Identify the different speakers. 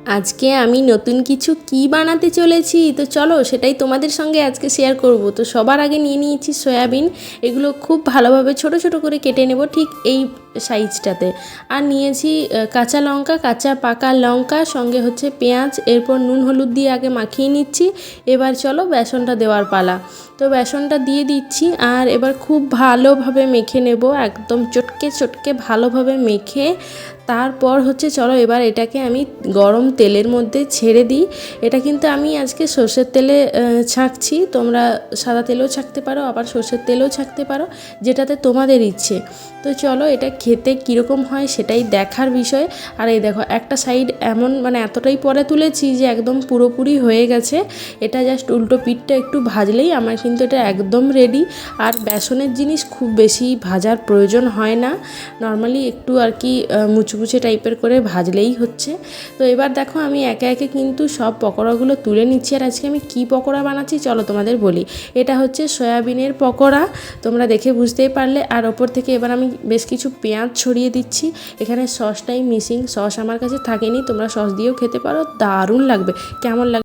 Speaker 1: আজকে আমি নতুন কিছু কি বানাতে চলেছি, তো চলো সেটাই তোমাদের সঙ্গে আজকে শেয়ার করব। তো সবার আগে নিয়ে নিয়েছি সয়াবিন। এগুলো খুব ভালোভাবে ছোট ছোট করে কেটে নেব, ঠিক এই সাইজটাতে। আর নিয়েছি কাঁচা লঙ্কা, কাঁচা পাকা লঙ্কা, সঙ্গে হচ্ছে পেঁয়াজ। এরপর নুন হলুদ দিয়ে আগে মাখিয়ে নিচ্ছি। এবার চলো বেসনটা দেওয়ার পালা। তো বেসনটা দিয়ে দিচ্ছি, আর এবার খুব ভালোভাবে মেখে নেব, একদম চটকে চটকে ভালোভাবে মেখে তারপর হচ্ছে চলো এবার এটাকে আমি গরম তেলের মধ্যে ছেড়ে দিই। এটা কিন্তু আমি আজকে সর্ষের তেলে ছাঁকছি, তোমরা সাদা তেলেও ছাঁকতে পারো, আবার সর্ষের তেলেও ছাঁকতে পারো, যেটাতে তোমাদের ইচ্ছে। তো চলো এটা খেতে কীরকম হয় সেটাই দেখার বিষয়। আর এই দেখো একটা সাইড এমন মানে এতটাই পরে তুলেছি যে একদম পুরোপুরি হয়ে গেছে। এটা জাস্ট উল্টো পিঠটা একটু ভাজলেই আমার কিন্তু এটা একদম রেডি। আর বেসনের জিনিস খুব বেশি ভাজার প্রয়োজন হয় না, নর্মালি একটু আর কি মুচমুচে টাইপের করে ভাজলেই হচ্ছে। তো এবার দেখো আমি একে একে কিন্তু সব পকোড়াগুলো তুলে নিচ্ছি। আর আজকে আমি কি পকোড়া বানাচ্ছি চলো তোমাদের বলি। এটা হচ্ছে সয়াবিনের পকোড়া, তোমরা দেখে বুঝতেই পারলে। আর ওপর থেকে এবার আমি বেশ কিছু পেঁয়াজ ছড়িয়ে দিচ্ছি। এখানে সসটাই মিসিং, সস আমার কাছে থাকেনি, তোমরা সস দিয়েও খেতে পারো, দারুণ লাগবে। কেমন লাগবে